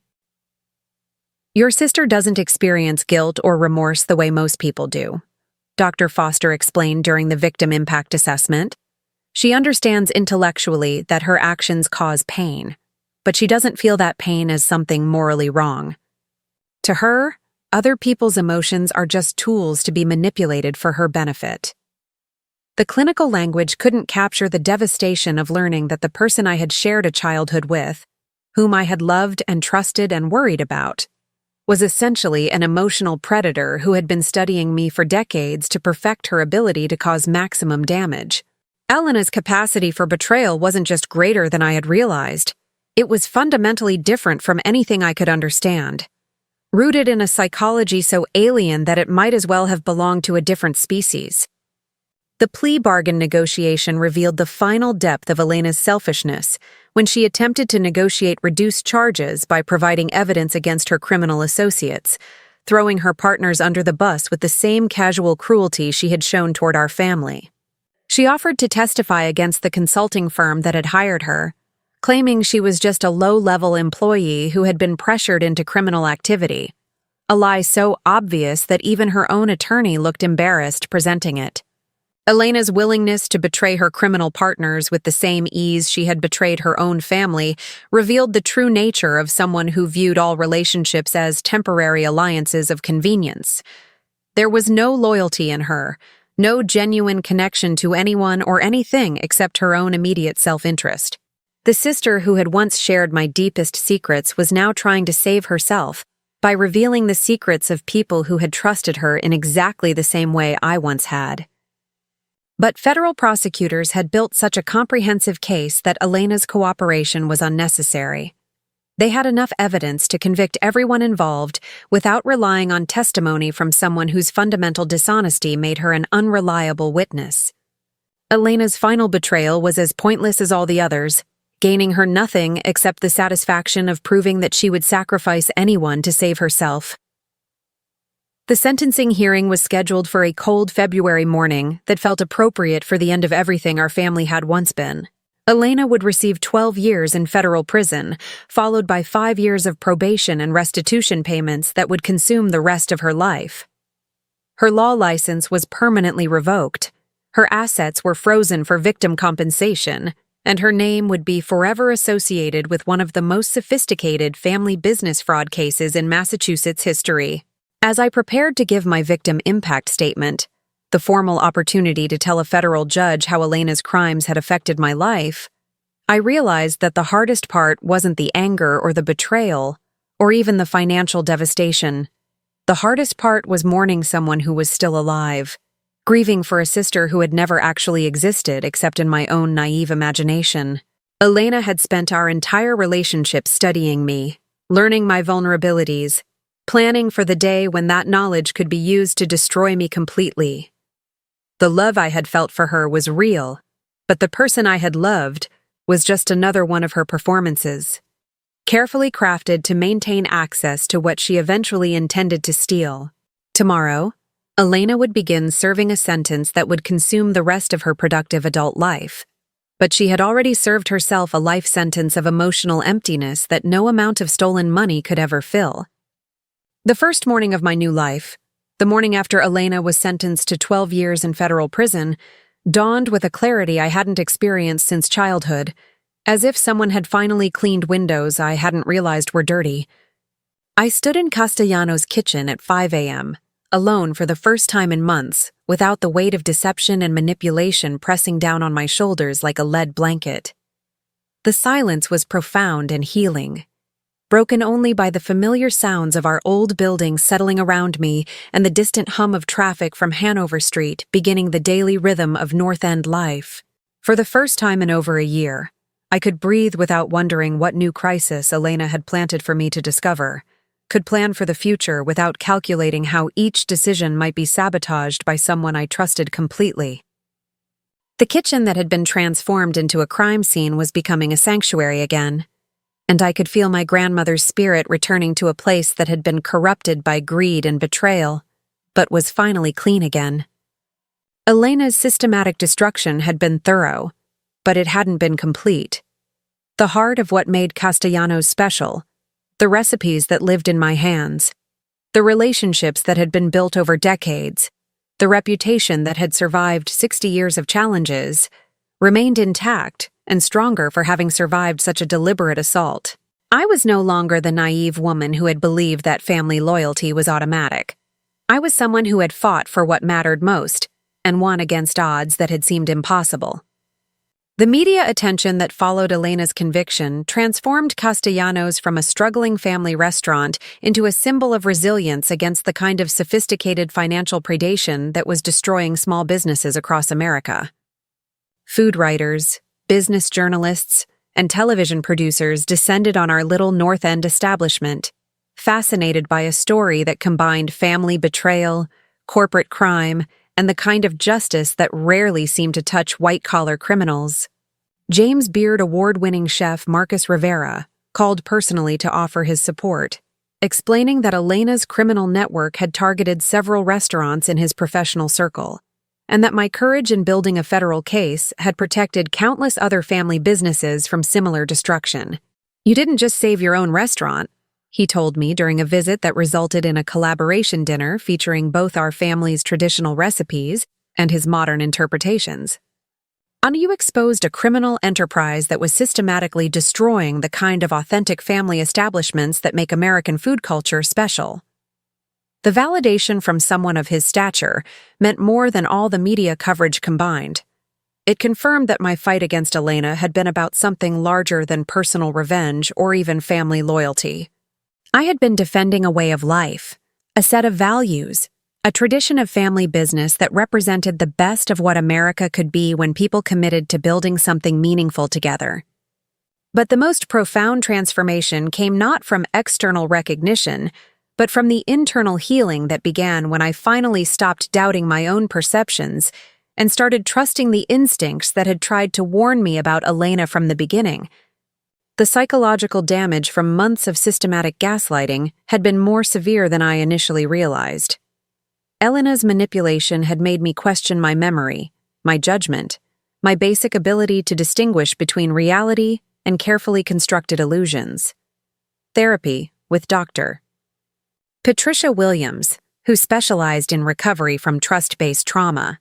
[SPEAKER 1] Your sister doesn't experience guilt or remorse the way most people do, Dr. Foster explained during the victim impact assessment. She understands intellectually that her actions cause pain, but she doesn't feel that pain as something morally wrong. To her, other people's emotions are just tools to be manipulated for her benefit. The clinical language couldn't capture the devastation of learning that the person I had shared a childhood with, whom I had loved and trusted and worried about, was essentially an emotional predator who had been studying me for decades to perfect her ability to cause maximum damage. Elena's capacity for betrayal wasn't just greater than I had realized. It was fundamentally different from anything I could understand, rooted in a psychology so alien that it might as well have belonged to a different species. The plea bargain negotiation revealed the final depth of Elena's selfishness when she attempted to negotiate reduced charges by providing evidence against her criminal associates, throwing her partners under the bus with the same casual cruelty she had shown toward our family. She offered to testify against the consulting firm that had hired her, claiming she was just a low-level employee who had been pressured into criminal activity, a lie so obvious that even her own attorney looked embarrassed presenting it. Elena's willingness to betray her criminal partners with the same ease she had betrayed her own family revealed the true nature of someone who viewed all relationships as temporary alliances of convenience. There was no loyalty in her, no genuine connection to anyone or anything except her own immediate self-interest. The sister who had once shared my deepest secrets was now trying to save herself by revealing the secrets of people who had trusted her in exactly the same way I once had. But federal prosecutors had built such a comprehensive case that Elena's cooperation was unnecessary. They had enough evidence to convict everyone involved without relying on testimony from someone whose fundamental dishonesty made her an unreliable witness. Elena's final betrayal was as pointless as all the others, gaining her nothing except the satisfaction of proving that she would sacrifice anyone to save herself. The sentencing hearing was scheduled for a cold February morning that felt appropriate for the end of everything our family had once been. Elena would receive 12 years in federal prison, followed by 5 years of probation and restitution payments that would consume the rest of her life. Her law license was permanently revoked, her assets were frozen for victim compensation, and her name would be forever associated with one of the most sophisticated family business fraud cases in Massachusetts history. As I prepared to give my victim impact statement, the formal opportunity to tell a federal judge how Elena's crimes had affected my life, I realized that the hardest part wasn't the anger or the betrayal, or even the financial devastation. The hardest part was mourning someone who was still alive, grieving for a sister who had never actually existed except in my own naive imagination. Elena had spent our entire relationship studying me, learning my vulnerabilities, planning for the day when that knowledge could be used to destroy me completely. The love I had felt for her was real, but the person I had loved was just another one of her performances, carefully crafted to maintain access to what she eventually intended to steal. Tomorrow, Elena would begin serving a sentence that would consume the rest of her productive adult life. But she had already served herself a life sentence of emotional emptiness that no amount of stolen money could ever fill. The first morning of my new life, the morning after Elena was sentenced to 12 years in federal prison, dawned with a clarity I hadn't experienced since childhood, as if someone had finally cleaned windows I hadn't realized were dirty. I stood in Castellano's kitchen at 5 a.m., alone for the first time in months, without the weight of deception and manipulation pressing down on my shoulders like a lead blanket. The silence was profound and healing, broken only by the familiar sounds of our old building settling around me and the distant hum of traffic from Hanover Street beginning the daily rhythm of North End life. For the first time in over a year, I could breathe without wondering what new crisis Elena had planted for me to discover, could plan for the future without calculating how each decision might be sabotaged by someone I trusted completely. The kitchen that had been transformed into a crime scene was becoming a sanctuary again, and I could feel my grandmother's spirit returning to a place that had been corrupted by greed and betrayal, but was finally clean again. Elena's systematic destruction had been thorough, but it hadn't been complete. The heart of what made Castellanos special, the recipes that lived in my hands, the relationships that had been built over decades, the reputation that had survived 60 years of challenges, remained intact and stronger for having survived such a deliberate assault. I was no longer the naive woman who had believed that family loyalty was automatic. I was someone who had fought for what mattered most and won against odds that had seemed impossible. The media attention that followed Elena's conviction transformed Castellanos from a struggling family restaurant into a symbol of resilience against the kind of sophisticated financial predation that was destroying small businesses across America. Food writers, business journalists, and television producers descended on our little North End establishment, fascinated by a story that combined family betrayal, corporate crime, and the kind of justice that rarely seemed to touch white-collar criminals. James Beard award-winning chef Marcus Rivera called personally to offer his support, explaining that Elena's criminal network had targeted several restaurants in his professional circle, and that my courage in building a federal case had protected countless other family businesses from similar destruction. "You didn't just save your own restaurant," he told me during a visit that resulted in a collaboration dinner featuring both our family's traditional recipes and his modern interpretations. "You exposed a criminal enterprise that was systematically destroying the kind of authentic family establishments that make American food culture special." The validation from someone of his stature meant more than all the media coverage combined. It confirmed that my fight against Elena had been about something larger than personal revenge or even family loyalty. I had been defending a way of life, a set of values, a tradition of family business that represented the best of what America could be when people committed to building something meaningful together. But the most profound transformation came not from external recognition, but from the internal healing that began when I finally stopped doubting my own perceptions and started trusting the instincts that had tried to warn me about Elena from the beginning. The psychological damage from months of systematic gaslighting had been more severe than I initially realized. Elena's manipulation had made me question my memory, my judgment, my basic ability to distinguish between reality and carefully constructed illusions. Therapy with Dr. Patricia Williams, who specialized in recovery from trust-based trauma,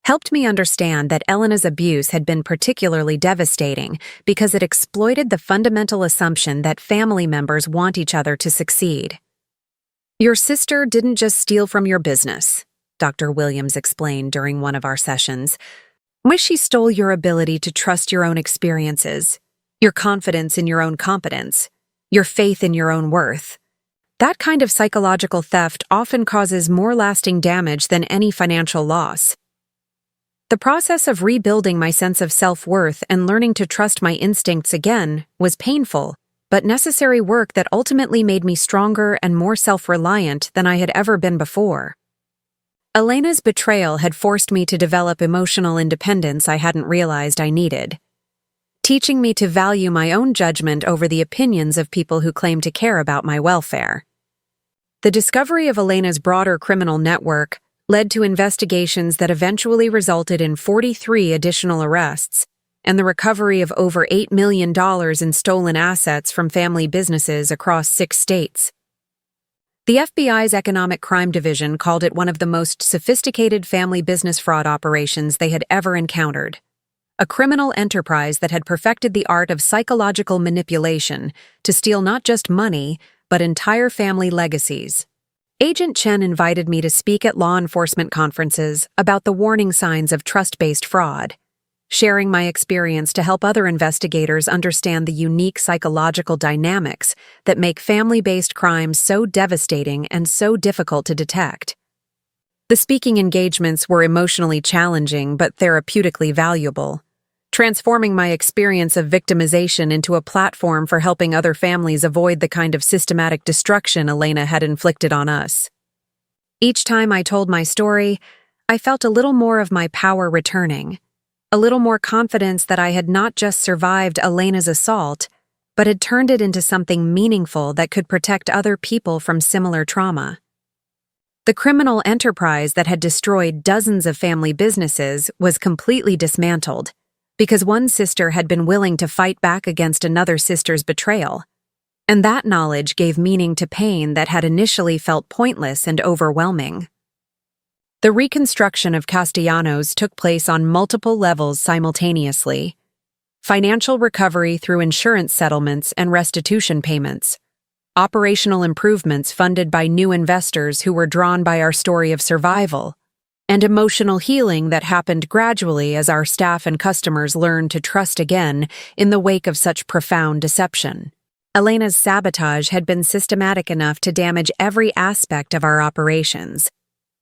[SPEAKER 1] helped me understand that Elena's abuse had been particularly devastating because it exploited the fundamental assumption that family members want each other to succeed. "Your sister didn't just steal from your business," Dr. Williams explained during one of our sessions. Wish she stole your ability to trust your own experiences, your confidence in your own competence, your faith in your own worth. That kind of psychological theft often causes more lasting damage than any financial loss. The process of rebuilding my sense of self-worth and learning to trust my instincts again was painful, but necessary work that ultimately made me stronger and more self-reliant than I had ever been before. Elena's betrayal had forced me to develop emotional independence I hadn't realized I needed, teaching me to value my own judgment over the opinions of people who claim to care about my welfare. The discovery of Elena's broader criminal network led to investigations that eventually resulted in 43 additional arrests and the recovery of over $8 million in stolen assets from family businesses across 6 states. The FBI's Economic Crime Division called it one of the most sophisticated family business fraud operations they had ever encountered, a criminal enterprise that had perfected the art of psychological manipulation to steal not just money, but entire family legacies. Agent Chen invited me to speak at law enforcement conferences about the warning signs of trust-based fraud, sharing my experience to help other investigators understand the unique psychological dynamics that make family-based crimes so devastating and so difficult to detect. The speaking engagements were emotionally challenging but therapeutically valuable, transforming my experience of victimization into a platform for helping other families avoid the kind of systematic destruction Elena had inflicted on us. Each time I told my story, I felt a little more of my power returning, a little more confidence that I had not just survived Elena's assault, but had turned it into something meaningful that could protect other people from similar trauma. The criminal enterprise that had destroyed dozens of family businesses was completely dismantled because one sister had been willing to fight back against another sister's betrayal, and that knowledge gave meaning to pain that had initially felt pointless and overwhelming. The reconstruction of Castellanos took place on multiple levels simultaneously: financial recovery through insurance settlements and restitution payments, operational improvements funded by new investors who were drawn by our story of survival, and emotional healing that happened gradually as our staff and customers learned to trust again in the wake of such profound deception. Elena's sabotage had been systematic enough to damage every aspect of our operations,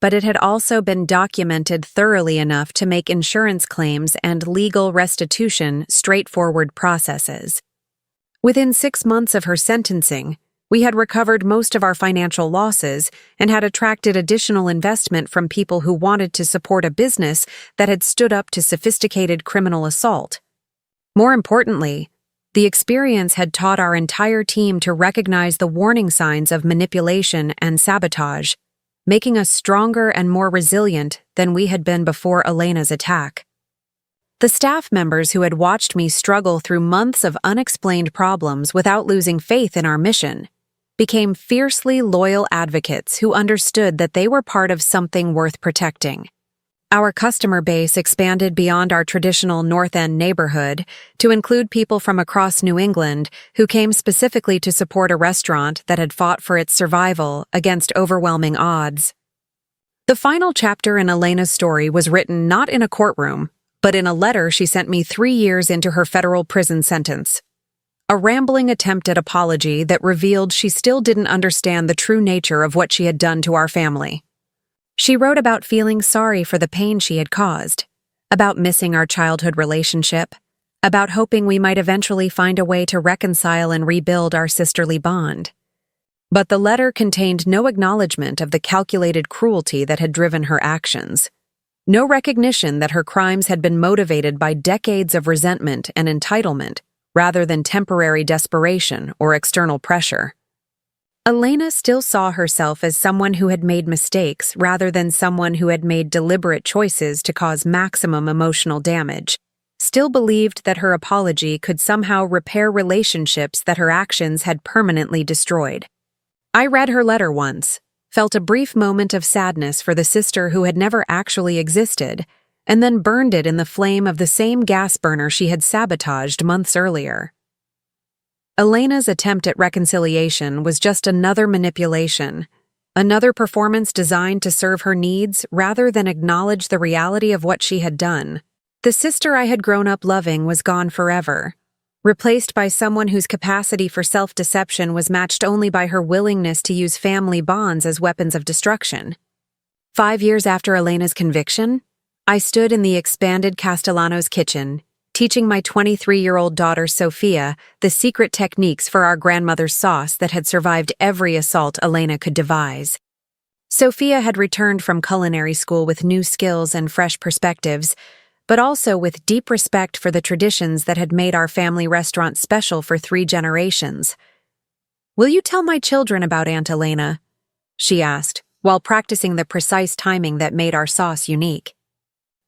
[SPEAKER 1] but it had also been documented thoroughly enough to make insurance claims and legal restitution straightforward processes. Within 6 months of her sentencing, we had recovered most of our financial losses and had attracted additional investment from people who wanted to support a business that had stood up to sophisticated criminal assault. More importantly, the experience had taught our entire team to recognize the warning signs of manipulation and sabotage, making us stronger and more resilient than we had been before Elena's attack. The staff members who had watched me struggle through months of unexplained problems without losing faith in our mission became fiercely loyal advocates who understood that they were part of something worth protecting. Our customer base expanded beyond our traditional North End neighborhood to include people from across New England who came specifically to support a restaurant that had fought for its survival against overwhelming odds. The final chapter in Elena's story was written not in a courtroom, but in a letter she sent me 3 years into her federal prison sentence. A rambling attempt at apology that revealed she still didn't understand the true nature of what she had done to our family. She wrote about feeling sorry for the pain she had caused, about missing our childhood relationship, about hoping we might eventually find a way to reconcile and rebuild our sisterly bond. But the letter contained no acknowledgement of the calculated cruelty that had driven her actions, no recognition that her crimes had been motivated by decades of resentment and entitlement rather than temporary desperation or external pressure. Elena still saw herself as someone who had made mistakes rather than someone who had made deliberate choices to cause maximum emotional damage, still believed that her apology could somehow repair relationships that her actions had permanently destroyed. I read her letter once, felt a brief moment of sadness for the sister who had never actually existed, and then burned it in the flame of the same gas burner she had sabotaged months earlier. Elena's attempt at reconciliation was just another manipulation, another performance designed to serve her needs rather than acknowledge the reality of what she had done. The sister I had grown up loving was gone forever, replaced by someone whose capacity for self-deception was matched only by her willingness to use family bonds as weapons of destruction. 5 years after Elena's conviction, I stood in the expanded Castellano's kitchen, teaching my 23-year-old daughter Sophia the secret techniques for our grandmother's sauce that had survived every assault Elena could devise. Sophia had returned from culinary school with new skills and fresh perspectives, but also with deep respect for the traditions that had made our family restaurant special for 3 generations. "Will you tell my children about Aunt Elena?" she asked, while practicing the precise timing that made our sauce unique.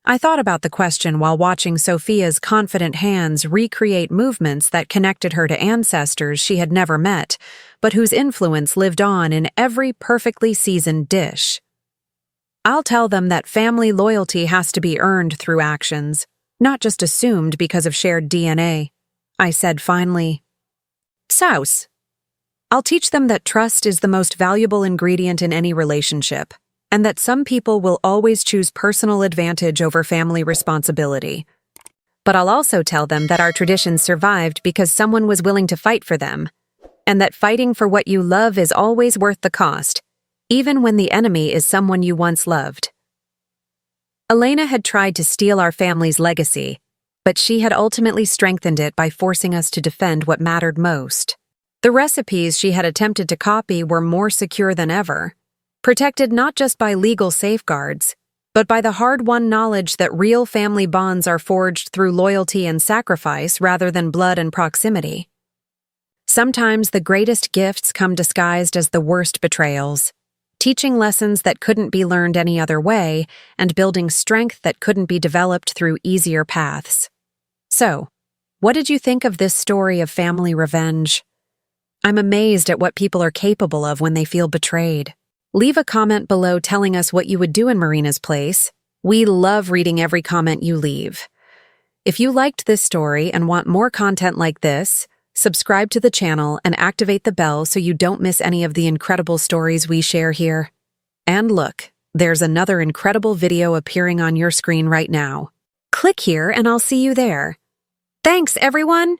[SPEAKER 1] I thought about the question while watching Sophia's confident hands recreate movements that connected her to ancestors she had never met, but whose influence lived on in every perfectly seasoned dish. "I'll tell them that family loyalty has to be earned through actions, not just assumed because of shared DNA," I said finally. "Sauce. I'll teach them that trust is the most valuable ingredient in any relationship, and that some people will always choose personal advantage over family responsibility. But I'll also tell them that our traditions survived because someone was willing to fight for them, and that fighting for what you love is always worth the cost, even when the enemy is someone you once loved." Elena had tried to steal our family's legacy, but she had ultimately strengthened it by forcing us to defend what mattered most. The recipes she had attempted to copy were more secure than ever, protected not just by legal safeguards, but by the hard-won knowledge that real family bonds are forged through loyalty and sacrifice rather than blood and proximity. Sometimes the greatest gifts come disguised as the worst betrayals, teaching lessons that couldn't be learned any other way and building strength that couldn't be developed through easier paths. So, what did you think of this story of family revenge? I'm amazed at what people are capable of when they feel betrayed. Leave a comment below telling us what you would do in Marina's place. We love reading every comment you leave. If you liked this story and want more content like this, subscribe to the channel and activate the bell so you don't miss any of the incredible stories we share here. And look, there's another incredible video appearing on your screen right now. Click here and I'll see you there. Thanks, everyone!